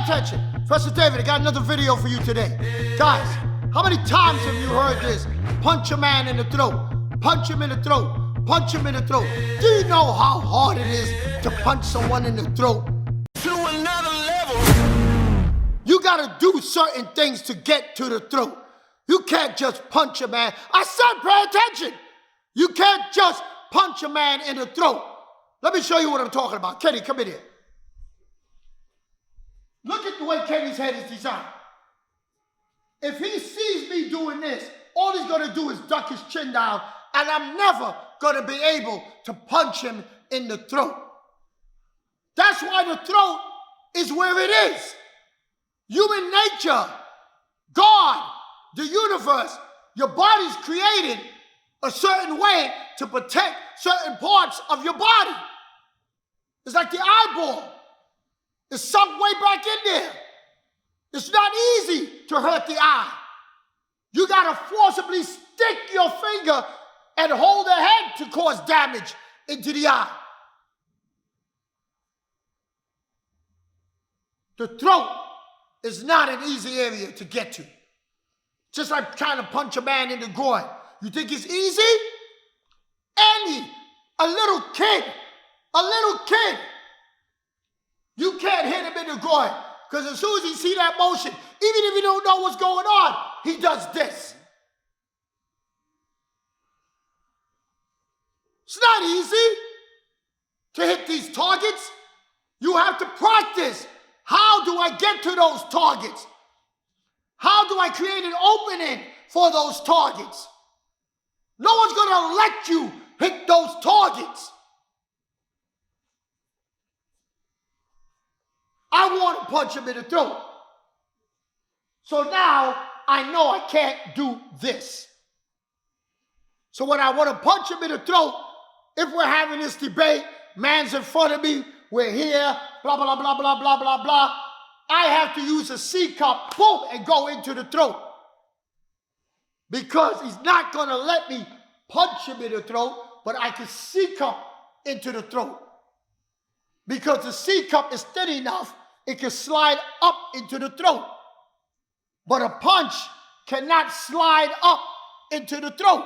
attention. Professor David, I got another video for you today. Guys, how many times have you heard this? Punch a man in the throat. Punch him in the throat. Punch him in the throat. Do you know how hard it is to punch someone in the throat? To another level. You gotta do certain things to get to the throat. You can't just punch a man. I said pay attention. You can't just punch a man in the throat. Let me show you what I'm talking about. Kenny, come in here. Look at the way Kenny's head is designed. If he sees me doing this, all he's gonna do is duck his chin down, and I'm never gonna be able to punch him in the throat. That's why the throat is where it is. Human nature, God, the universe, your body's created a certain way to protect certain parts of your body. It's like the eyeball. It's sunk way back in there. It's not easy to hurt the eye. You gotta forcibly stick your finger and hold the head to cause damage into the eye. The throat is not an easy area to get to. Just like trying to punch a man in the groin. You think it's easy? A little kid, you can't hit him in the groin, because as soon as he see that motion, even if he don't know what's going on, he does this. It's not easy to hit these targets. You have to practice. How do I get to those targets? How do I create an opening for those targets? No one's gonna let you hit those targets. I want to punch him in the throat. So now I know I can't do this. So when I want to punch him in the throat, if we're having this debate, man's in front of me, we're here, blah, blah, blah, blah, blah, blah, blah, I have to use a C cup, boom, and go into the throat. Because he's not going to let me punch him in the throat, but I can C cup into the throat. Because the C cup is thin enough, it can slide up into the throat. But a punch cannot slide up into the throat.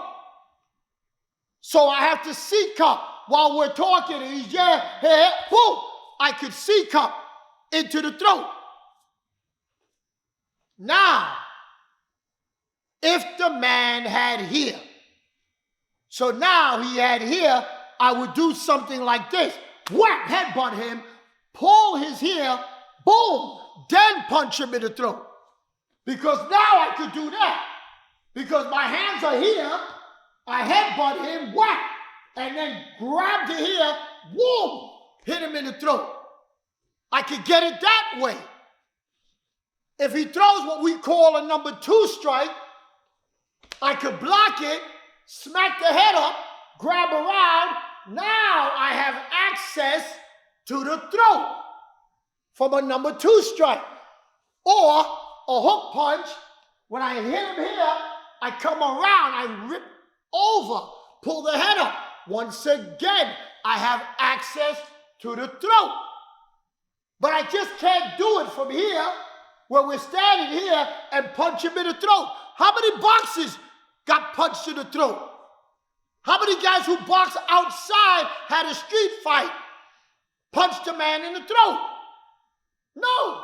So I have to C cup while we're talking. And he's, yeah, boom. I could C cup into the throat. Now, if the man had here, so now he had here, I would do something like this. Whack, headbutt him, pull his hair, boom, then punch him in the throat. Because now I could do that. Because my hands are here, I headbutt him, whack, and then grab the hair, whoom, hit him in the throat. I could get it that way. If he throws what we call a number 2 strike, I could block it, smack the head up, grab around. Now I have access to the throat from a number 2 strike. Or a hook punch, when I hit him here, I come around, I rip over, pull the head up. Once again, I have access to the throat. But I just can't do it from here, where we're standing here, and punch him in the throat. How many boxers got punched in the throat? How many guys who boxed outside had a street fight, punched a man in the throat? No.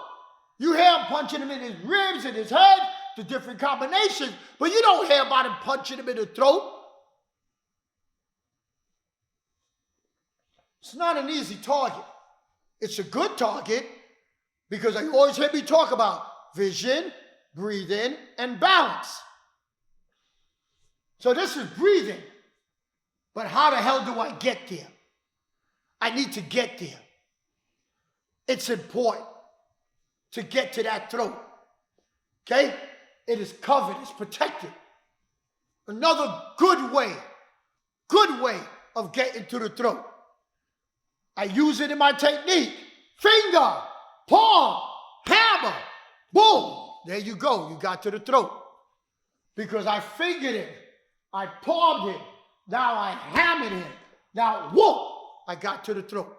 You hear him punching him in his ribs, in his head, the different combinations, but you don't hear about him punching him in the throat. It's not an easy target. It's a good target because you always hear me talk about vision, breathing, and balance. So this is breathing. But how the hell do I get there? I need to get there. It's important to get to that throat. Okay? It is covered, it's protected. Another good way of getting to the throat. I use it in my technique. Finger, palm, hammer, boom. There you go, you got to the throat. Because I fingered him, I palmed him, now I hammered him. Now, whoop, I got to the throat.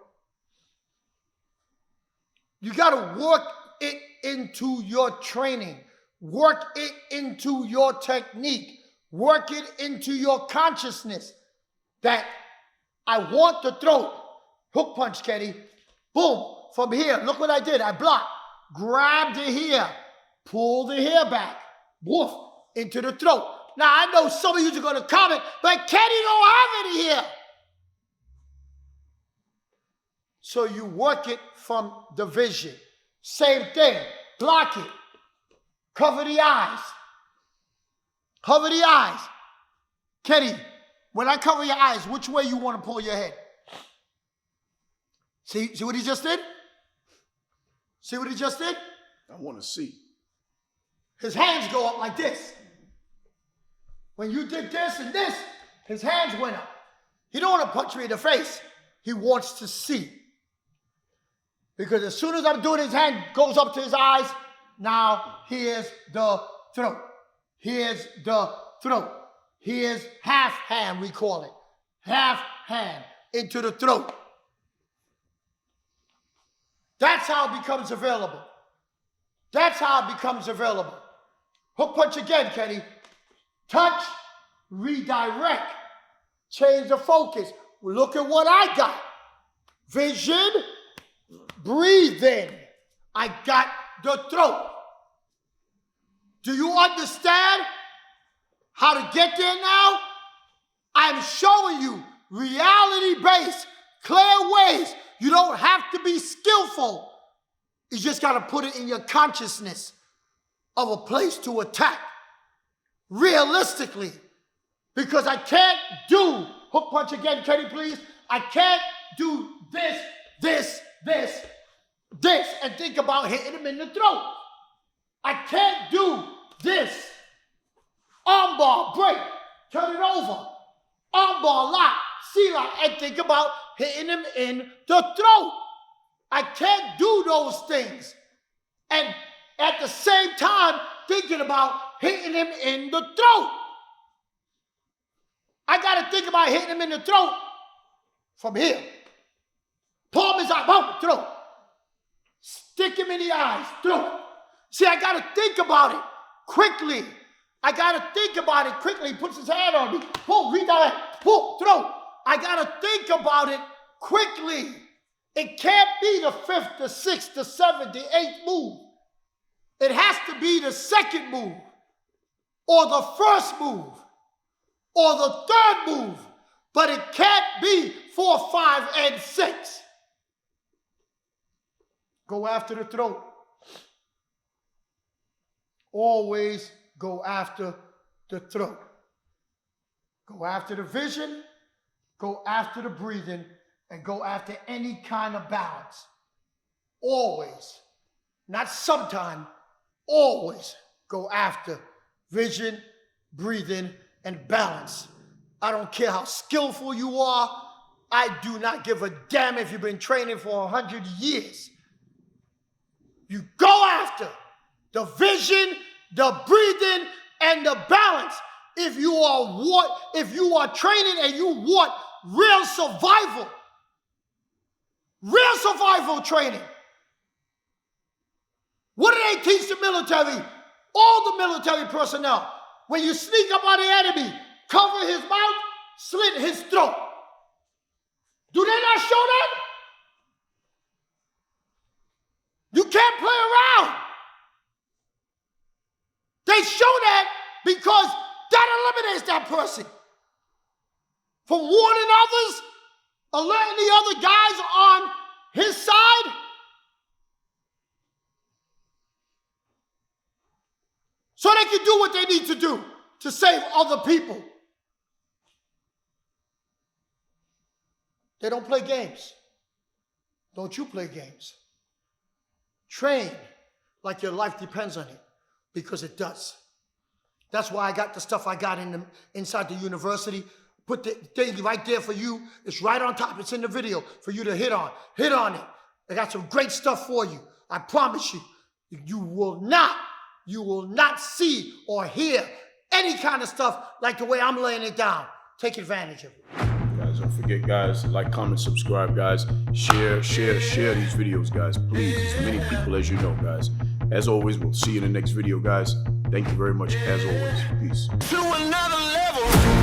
You got to work it into your training. Work it into your technique. Work it into your consciousness that I want the throat. Hook punch, Kenny. Boom. From here, look what I did. I blocked. Grab the hair. Pull the hair back. Woof. Into the throat. Now, I know some of you are going to comment, but Kenny don't have any hair. So you work it from the vision. Same thing. Block it. Cover the eyes. Cover the eyes. Kenny, when I cover your eyes, which way you want to pull your head? See what he just did? See what he just did? I want to see. His hands go up like this. When you did this and this, his hands went up. He don't want to punch me in the face. He wants to see. Because as soon as I'm doing, his hand goes up to his eyes. Now, here's the throat. Here's the throat. Here's half hand, we call it. Half hand into the throat. That's how it becomes available. That's how it becomes available. Hook punch again, Kenny. Touch, redirect, change the focus. Look at what I got. Vision, breathe in. I got the throat. Do you understand how to get there now? I'm showing you reality-based, clear ways. You don't have to be skillful. You just got to put it in your consciousness of a place to attack. Realistically. Because I can't do, hook punch again, Kenny, please. I can't do this, and think about hitting him in the throat. I can't do this. Armbar, break, turn it over. Armbar, lock, C-lock, and think about hitting him in the throat. I can't do those things. And at the same time, thinking about hitting him in the throat. I got to think about hitting him in the throat from here. Palm is out, boom, throat. Stick him in the eyes, throat. See, I got to think about it quickly. I got to think about it quickly. He puts his hand on me. Boom, redirect, boom, throat. I got to think about it quickly. It can't be the 5th, the 6th, the 7th, the 8th move. It has to be the 2nd move, or the 1st move, or the 3rd move. But it can't be 4, 5, and 6. Go after the throat. Always go after the throat. Go after the vision, go after the breathing, and go after any kind of balance. Always, not sometime, always go after vision, breathing, and balance. I don't care how skillful you are. I do not give a damn if you've been training for 100 years. You go after the vision, the breathing, and the balance. If you are training and you want real survival training. What do they teach the military? All the military personnel. When you sneak up on the enemy, cover his mouth, slit his throat. Do they not show that? You can't play around. They show that because that eliminates that person from warning others, alerting the other guys on his side. So they can do what they need to do to save other people. They don't play games. Don't you play games. Train like your life depends on it, because it does. That's why I got the stuff I got inside the university. Put the thing right there for you. It's right on top. It's in the video for you to hit on. Hit on it. I got some great stuff for you. I promise you. You will not see or hear any kind of stuff like the way I'm laying it down. Take advantage of it. Guys, don't forget, guys, like, comment, subscribe, guys. Share these videos, guys. Please, as many people as you know, guys. As always, we'll see you in the next video, guys. Thank you very much, as always. Peace. To another level.